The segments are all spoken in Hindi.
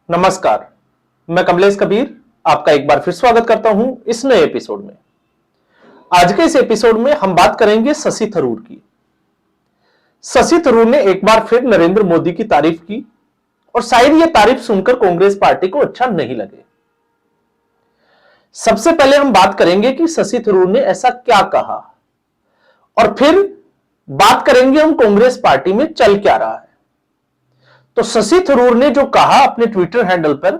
नमस्कार, मैं कमलेश कबीर आपका एक बार फिर स्वागत करता हूं इस नए एपिसोड में। आज के इस एपिसोड में हम बात करेंगे शशि थरूर की। शशि थरूर ने एक बार फिर नरेंद्र मोदी की तारीफ की और शायद यह तारीफ सुनकर कांग्रेस पार्टी को अच्छा नहीं लगे। सबसे पहले हम बात करेंगे कि शशि थरूर ने ऐसा क्या कहा और फिर बात करेंगे हम कांग्रेस पार्टी में चल क्या रहा है। तो शशि थरूर ने जो कहा अपने ट्विटर हैंडल पर,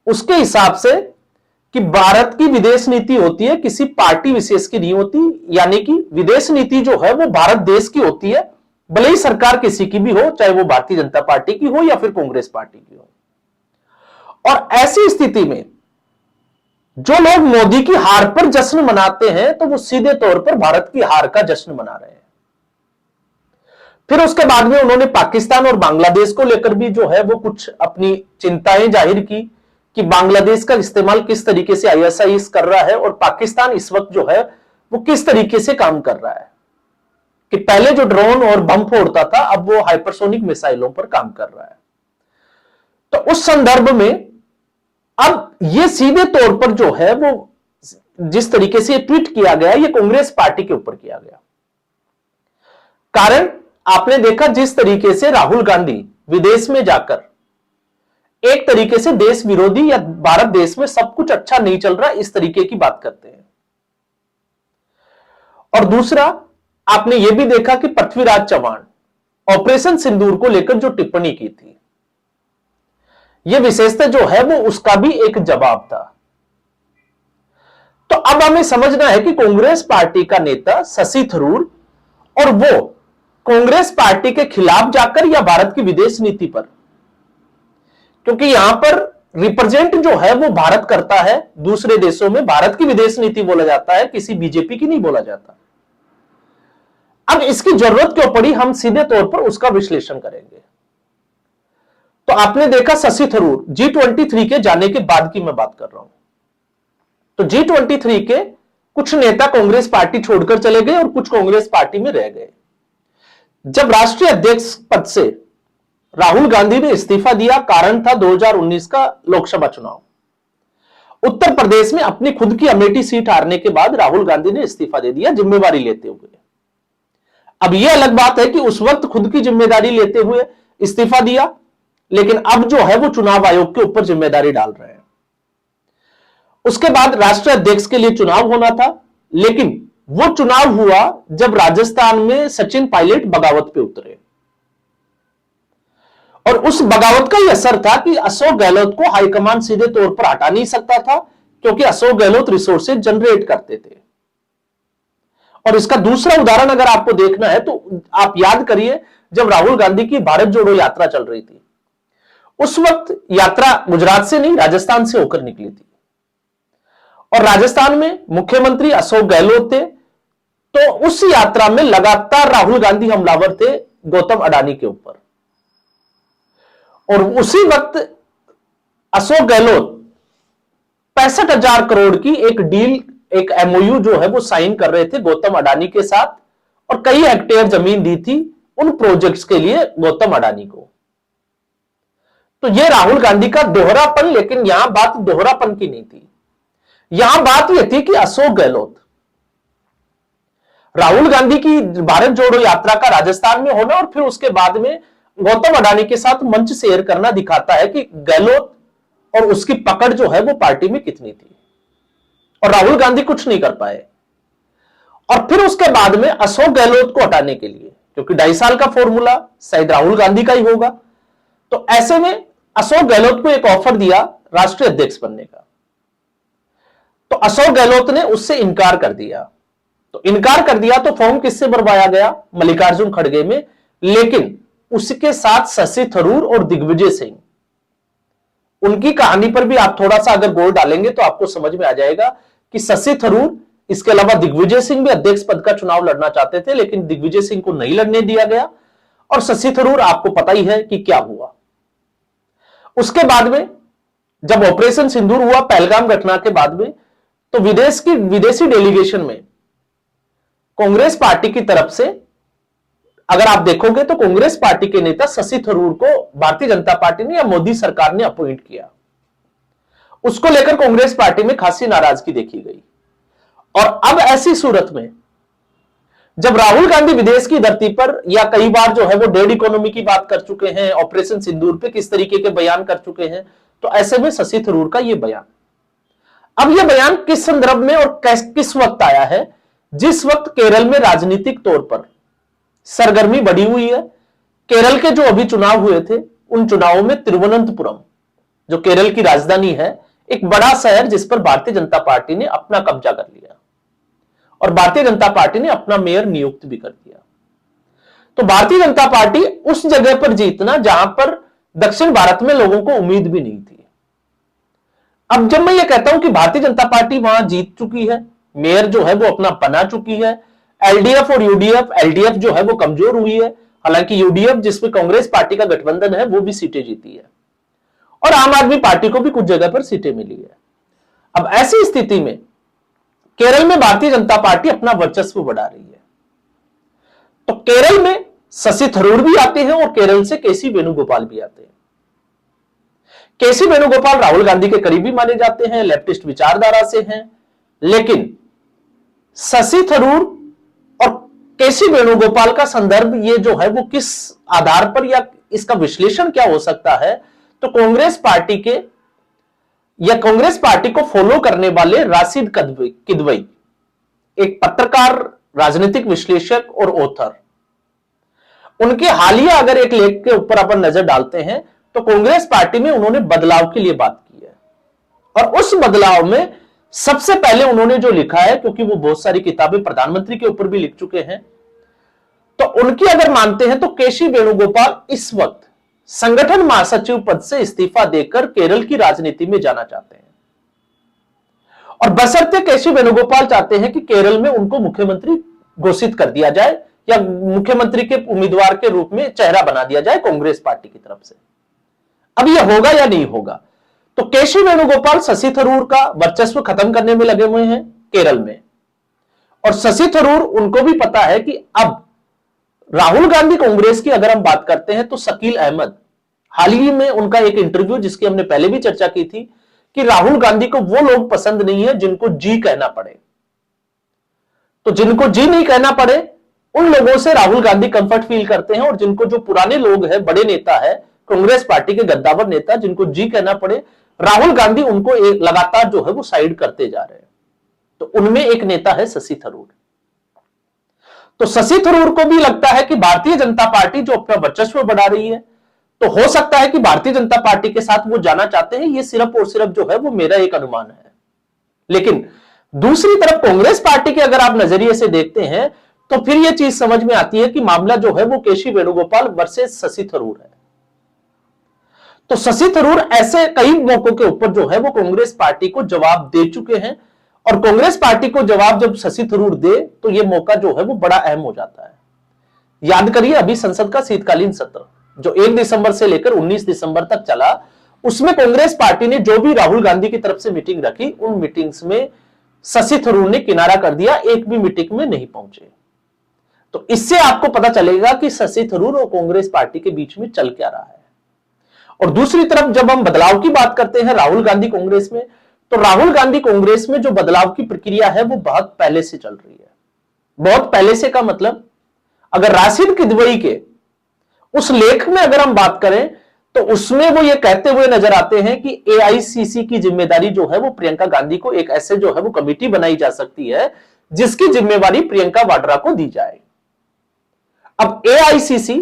उसके हिसाब से कि भारत की विदेश नीति होती है, किसी पार्टी विशेष की नहीं होती, यानी कि विदेश नीति जो है वो भारत देश की होती है, भले ही सरकार किसी की भी हो, चाहे वो भारतीय जनता पार्टी की हो या फिर कांग्रेस पार्टी की हो। और ऐसी स्थिति में जो लोग मोदी की हार पर जश्न मनाते हैं तो वो सीधे तौर पर भारत की हार का जश्न मना रहे हैं। फिर उसके बाद में उन्होंने पाकिस्तान और बांग्लादेश को लेकर भी जो है वो कुछ अपनी चिंताएं जाहिर की कि बांग्लादेश का इस्तेमाल किस तरीके से आईएसआईएस कर रहा है और पाकिस्तान इस वक्त जो है वो किस तरीके से काम कर रहा है, कि पहले जो ड्रोन और बम फोड़ता था अब वो हाइपरसोनिक मिसाइलों पर काम कर रहा है। तो उस संदर्भ में अब ये सीधे तौर पर जो है वो जिस तरीके से ट्वीट किया गया, ये कांग्रेस पार्टी के ऊपर किया गया। कारण आपने देखा जिस तरीके से राहुल गांधी विदेश में जाकर एक तरीके से देश विरोधी या भारत देश में सब कुछ अच्छा नहीं चल रहा इस तरीके की बात करते हैं। और दूसरा आपने यह भी देखा कि पृथ्वीराज चव्हाण ऑपरेशन सिंदूर को लेकर जो टिप्पणी की थी, यह विशेषता जो है वो उसका भी एक जवाब था। तो अब हमें समझना है कि कांग्रेस पार्टी का नेता शशि थरूर और वो कांग्रेस पार्टी के खिलाफ जाकर या भारत की विदेश नीति पर, क्योंकि यहां पर रिप्रेजेंट जो है वो भारत करता है, दूसरे देशों में भारत की विदेश नीति बोला जाता है, किसी बीजेपी की नहीं बोला जाता। अब इसकी जरूरत क्यों पड़ी, हम सीधे तौर पर उसका विश्लेषण करेंगे। तो आपने देखा शशि थरूर G23 के जाने के बाद की मैं बात कर रहा हूं, तो G23 के कुछ नेता कांग्रेस पार्टी छोड़कर चले गए और कुछ कांग्रेस पार्टी में रह गए। जब राष्ट्रीय अध्यक्ष पद से राहुल गांधी ने इस्तीफा दिया, कारण था 2019 का लोकसभा चुनाव। उत्तर प्रदेश में अपनी खुद की अमेठी सीट हारने के बाद राहुल गांधी ने इस्तीफा दे दिया जिम्मेवारी लेते हुए। अब यह अलग बात है कि उस वक्त खुद की जिम्मेदारी लेते हुए इस्तीफा दिया, लेकिन अब जो है वो चुनाव आयोग के ऊपर जिम्मेदारी डाल रहे हैं। उसके बाद राष्ट्रीय अध्यक्ष के लिए चुनाव होना था, लेकिन वो चुनाव हुआ जब राजस्थान में सचिन पायलट बगावत पे उतरे और उस बगावत का यह असर था कि अशोक गहलोत को हाईकमान सीधे तौर पर हटा नहीं सकता था, क्योंकि अशोक गहलोत रिसोर्सेज जनरेट करते थे। और इसका दूसरा उदाहरण अगर आपको देखना है तो आप याद करिए, जब राहुल गांधी की भारत जोड़ो यात्रा चल रही थी, उस वक्त यात्रा गुजरात से नहीं राजस्थान से होकर निकली थी और राजस्थान में मुख्यमंत्री अशोक गहलोत थे। तो उस यात्रा में लगातार राहुल गांधी हमलावर थे गौतम अडानी के ऊपर, और उसी वक्त अशोक गहलोत 65,000 करोड़ की एक डील, एक एमओयू जो है वो साइन कर रहे थे गौतम अडानी के साथ, और कई हेक्टेयर जमीन दी थी उन प्रोजेक्ट्स के लिए गौतम अडानी को। तो यह राहुल गांधी का दोहरापन, लेकिन यहां बात दोहरापन की नहीं थी, यहां बात यह थी कि अशोक गहलोत, राहुल गांधी की भारत जोड़ो यात्रा का राजस्थान में होना और फिर उसके बाद में गौतम अडानी के साथ मंच शेयर करना दिखाता है कि गहलोत और उसकी पकड़ जो है वो पार्टी में कितनी थी, और राहुल गांधी कुछ नहीं कर पाए। और फिर उसके बाद में अशोक गहलोत को हटाने के लिए, क्योंकि 2.5 साल का फॉर्मूला शायद राहुल गांधी का ही होगा, तो ऐसे में अशोक गहलोत को एक ऑफर दिया राष्ट्रीय अध्यक्ष बनने का, तो अशोक गहलोत ने उससे इनकार कर दिया। तो इनकार कर दिया तो फॉर्म किससे भरवाया गया, मल्लिकार्जुन खड़गे में, लेकिन उसके साथ शशि थरूर और दिग्विजय सिंह, उनकी कहानी पर भी आप थोड़ा सा अगर गौर डालेंगे तो आपको समझ में आ जाएगा कि शशि थरूर, इसके अलावा दिग्विजय सिंह भी अध्यक्ष पद का चुनाव लड़ना चाहते थे, लेकिन दिग्विजय सिंह को नहीं लड़ने दिया गया, और शशि थरूर आपको पता ही है कि क्या हुआ। उसके बाद में जब ऑपरेशन सिंदूर हुआ पहलगाम घटना के बाद में, तो विदेशी डेलीगेशन में कांग्रेस पार्टी की तरफ से अगर आप देखोगे तो कांग्रेस पार्टी के नेता शशि थरूर को भारतीय जनता पार्टी ने या मोदी सरकार ने अपॉइंट किया। उसको लेकर कांग्रेस पार्टी में खासी नाराजगी देखी गई। और अब ऐसी सूरत में जब राहुल गांधी विदेश की धरती पर या कई बार जो है वो डेड इकोनॉमी की बात कर चुके हैं, ऑपरेशन सिंदूर पे किस तरीके के बयान कर चुके हैं, तो ऐसे में शशि थरूर का यह बयान, अब यह बयान किस संदर्भ में और किस वक्त आया है, जिस वक्त केरल में राजनीतिक तौर पर सरगर्मी बढ़ी हुई है। केरल के जो अभी चुनाव हुए थे, उन चुनावों में तिरुवनंतपुरम जो केरल की राजधानी है, एक बड़ा शहर जिस पर भारतीय जनता पार्टी ने अपना कब्जा कर लिया और भारतीय जनता पार्टी ने अपना मेयर नियुक्त भी कर दिया। तो भारतीय जनता पार्टी उस जगह पर जीतना जहां पर दक्षिण भारत में लोगों को उम्मीद भी नहीं थी। अब जब मैं ये कहता हूं कि भारतीय जनता पार्टी वहां जीत चुकी है, मेयर जो है वो अपना बना चुकी है, एलडीएफ और यूडीएफ, एलडीएफ जो है वो कमजोर हुई है, हालांकि यूडीएफ जिसमें कांग्रेस पार्टी का गठबंधन है वो भी सीटें जीती है और आम आदमी पार्टी को भी कुछ जगह पर सीटें मिली है। अब ऐसी स्थिति में केरल में भारतीय जनता पार्टी अपना वर्चस्व बढ़ा रही है। तो केरल में शशि थरूर भी आते हैं और केरल से केसी वेणुगोपाल भी आते हैं। केसी वेणुगोपाल राहुल गांधी के करीबी माने जाते हैं, लेफ्टिस्ट विचारधारा से हैं, लेकिन शशि थरूर और केसी वेणुगोपाल का संदर्भ ये जो है वो किस आधार पर या इसका विश्लेषण क्या हो सकता है, तो कांग्रेस पार्टी के या कांग्रेस पार्टी को फॉलो करने वाले राशिद किदवई, एक पत्रकार, राजनीतिक विश्लेषक और ऑथर, उनके हालिया अगर एक लेख के ऊपर अपन नजर डालते हैं तो कांग्रेस पार्टी में उन्होंने बदलाव के लिए बात की है। और उस बदलाव में सबसे पहले उन्होंने जो लिखा है, क्योंकि वो बहुत सारी किताबें प्रधानमंत्री के ऊपर भी लिख चुके हैं, तो उनकी अगर मानते हैं तो केसी वेणुगोपाल इस वक्त संगठन महासचिव पद से इस्तीफा देकर केरल की राजनीति में जाना चाहते हैं। और बशर्ते केसी वेणुगोपाल चाहते हैं कि केरल में उनको मुख्यमंत्री घोषित कर दिया जाए या मुख्यमंत्री के उम्मीदवार के रूप में चेहरा बना दिया जाए कांग्रेस पार्टी की तरफ से। अब यह होगा या नहीं होगा, तो केसी वेणुगोपाल शशि थरूर का वर्चस्व खत्म करने में लगे हुए हैं केरल में। और शशि थरूर, उनको भी पता है कि अब राहुल गांधी कांग्रेस की अगर हम बात करते हैं तो शकील अहमद, हाल ही में उनका एक इंटरव्यू जिसकी हमने पहले भी चर्चा की थी कि राहुल गांधी को वो लोग पसंद नहीं है जिनको जी कहना पड़े। तो जिनको जी नहीं कहना पड़े उन लोगों से राहुल गांधी कंफर्ट फील करते हैं, और जिनको जो पुराने लोग हैं, बड़े नेता है कांग्रेस पार्टी के गद्दावर नेता, जिनको जी कहना पड़े, राहुल गांधी उनको एक लगातार जो है वो साइड करते जा रहे हैं। तो उनमें एक नेता है शशि थरूर। तो शशि थरूर को भी लगता है कि भारतीय जनता पार्टी जो अपना वर्चस्व बढ़ा रही है, तो हो सकता है कि भारतीय जनता पार्टी के साथ वो जाना चाहते हैं। ये सिर्फ और सिर्फ जो है वो मेरा एक अनुमान है। लेकिन दूसरी तरफ कांग्रेस पार्टी के अगर आप नजरिए से देखते हैं तो फिर यह चीज समझ में आती है कि मामला जो है वो केसी वेणुगोपाल वर्सेस शशि थरूर है। तो शशि थरूर ऐसे कई मौकों के ऊपर जो है वो कांग्रेस पार्टी को जवाब दे चुके हैं, और कांग्रेस पार्टी को जवाब जब शशि थरूर दे तो यह मौका जो है वो बड़ा अहम हो जाता है। याद करिए, अभी संसद का शीतकालीन सत्र जो 1 दिसंबर से लेकर 19 दिसंबर तक चला, उसमें कांग्रेस पार्टी ने जो भी राहुल गांधी की तरफ से मीटिंग रखी, उन मीटिंग्स में शशि थरूर ने किनारा कर दिया, एक भी मीटिंग में नहीं पहुंचे। तो इससे आपको पता चलेगा कि शशि थरूर और कांग्रेस पार्टी के बीच में चल क्या रहा है। और दूसरी तरफ जब हम बदलाव की बात करते हैं राहुल गांधी कांग्रेस में, तो राहुल गांधी कांग्रेस में जो बदलाव की प्रक्रिया है वो बहुत पहले से चल रही है। बहुत पहले से का मतलब, अगर राशिद किदवई के उस लेख में अगर हम बात करें तो उसमें वो ये कहते हुए नजर आते हैं कि एआईसीसी की जिम्मेदारी जो है वो प्रियंका गांधी को, एक ऐसे जो है वो कमेटी बनाई जा सकती है जिसकी जिम्मेवारी प्रियंका वाड्रा को दी जाए। अब एआईसीसी,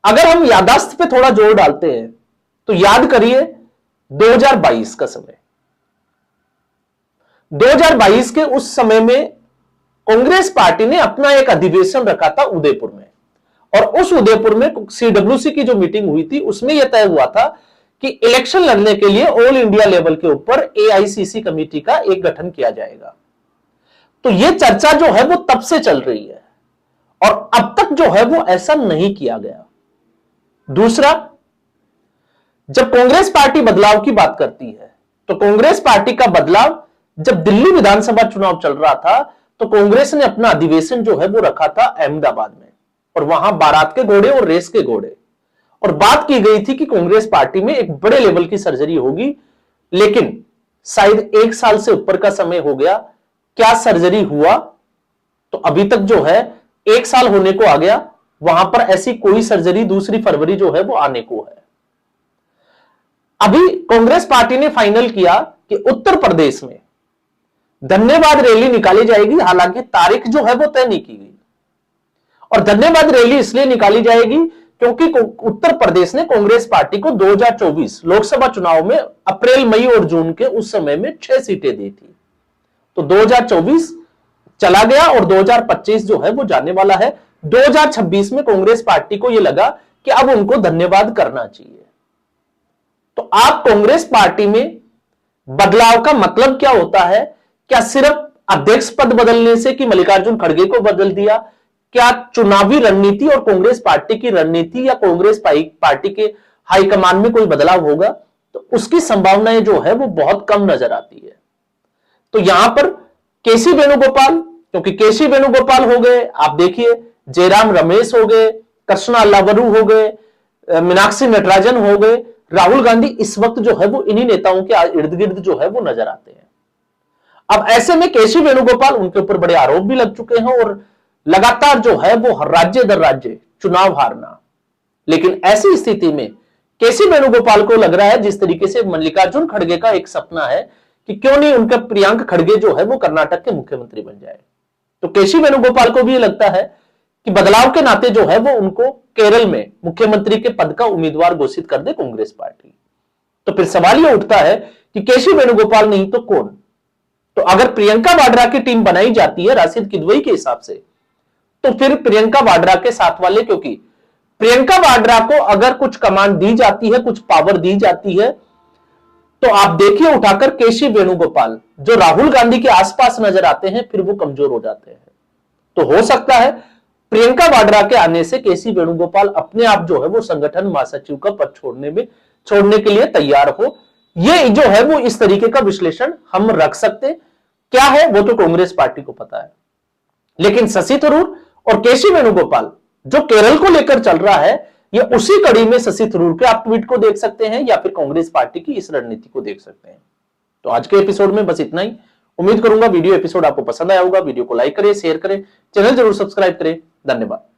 अगर हम यादाश्त पे थोड़ा जोर डालते हैं तो याद करिए 2022 का समय, 2022 के उस समय में कांग्रेस पार्टी ने अपना एक अधिवेशन रखा था उदयपुर में, और उस उदयपुर में सीडब्ल्यूसी की जो मीटिंग हुई थी उसमें यह तय हुआ था कि इलेक्शन लड़ने के लिए ऑल इंडिया लेवल के ऊपर एआईसीसी कमेटी का एक गठन किया जाएगा। तो यह चर्चा जो है वो तब से चल रही है और अब तक जो है वो ऐसा नहीं किया गया। दूसरा, जब कांग्रेस पार्टी बदलाव की बात करती है तो कांग्रेस पार्टी का बदलाव, जब दिल्ली विधानसभा चुनाव चल रहा था तो कांग्रेस ने अपना अधिवेशन जो है वो रखा था अहमदाबाद में, और वहां बारात के घोड़े और रेस के घोड़े, और बात की गई थी कि कांग्रेस पार्टी में एक बड़े लेवल की सर्जरी होगी, लेकिन शायद 1 साल से ऊपर का समय हो गया, क्या सर्जरी हुआ? तो अभी तक जो है 1 साल होने को आ गया, वहां पर ऐसी कोई सर्जरी 2 फरवरी जो है वो आने को है। अभी कांग्रेस पार्टी ने फाइनल किया कि उत्तर प्रदेश में धन्यवाद रैली निकाली जाएगी, हालांकि तारीख जो है वो तय नहीं की गई, और धन्यवाद रैली इसलिए निकाली जाएगी क्योंकि उत्तर प्रदेश ने कांग्रेस पार्टी को 2024 लोकसभा चुनाव में अप्रैल, मई और जून के उस समय में 6 सीटें दी थी। तो 2024 चला गया और 2025 जो है वो जाने वाला है। 2026 में कांग्रेस पार्टी को यह लगा कि अब उनको धन्यवाद करना चाहिए। तो आप कांग्रेस पार्टी में बदलाव का मतलब क्या होता है? क्या सिर्फ अध्यक्ष पद बदलने से कि मल्लिकार्जुन खड़गे को बदल दिया? क्या चुनावी रणनीति और कांग्रेस पार्टी की रणनीति या कांग्रेस पार्टी के हाईकमान में कोई बदलाव होगा? तो उसकी संभावनाएं जो है वो बहुत कम नजर आती है। तो यहां पर केसी वेणुगोपाल, क्योंकि केसी वेणुगोपाल हो गए, आप देखिए जयराम रमेश हो गए, कृष्णा अल्लावरू हो गए, मीनाक्षी नटराजन हो गए, राहुल गांधी इस वक्त जो है वो इन्हीं नेताओं के इर्द गिर्द जो है वो नजर आते हैं। अब ऐसे में केसी वेणुगोपाल, उनके ऊपर बड़े आरोप भी लग चुके हैं और लगातार जो है वो राज्य दर राज्य चुनाव हारना। लेकिन ऐसी स्थिति में केसी वेणुगोपाल को लग रहा है, जिस तरीके से मल्लिकार्जुन खड़गे का एक सपना है कि क्यों नहीं उनका प्रियंक खड़गे जो है वो कर्नाटक के मुख्यमंत्री बन जाए, तो केसी वेणुगोपाल को भी लगता है कि बदलाव के नाते जो है वो उनको केरल में मुख्यमंत्री के पद का उम्मीदवार घोषित कर दे कांग्रेस पार्टी। तो फिर सवाल यह उठता है कि केसी वेणुगोपाल नहीं तो कौन? तो अगर प्रियंका वाड्रा की टीम बनाई जाती है राशिद किदवई के हिसाब से, तो फिर प्रियंका वाड्रा के साथ वाले, क्योंकि प्रियंका वाड्रा को अगर कुछ कमांड दी जाती है, कुछ पावर दी जाती है, तो आप देखिए उठाकर केसी वेणुगोपाल जो राहुल गांधी के आसपास नजर आते हैं, फिर वो कमजोर हो जाते हैं। तो हो सकता है प्रियंका वाड्रा के आने से केसी वेणुगोपाल अपने आप जो है वो संगठन महासचिव का पद छोड़ने के लिए तैयार हो। ये जो है वो इस तरीके का विश्लेषण हम रख सकते हैं। क्या है वो तो कांग्रेस पार्टी को पता है, लेकिन शशि थरूर और केसी वेणुगोपाल जो केरल को लेकर चल रहा है, ये उसी कड़ी में शशि थरूर के आप ट्वीट को देख सकते हैं या फिर कांग्रेस पार्टी की इस रणनीति को देख सकते हैं। तो आज के एपिसोड में बस इतना ही। उम्मीद करूंगा वीडियो एपिसोड आपको पसंद आया होगा। वीडियो को लाइक करें, शेयर करें, चैनल जरूर सब्सक्राइब करें। धन्यवाद।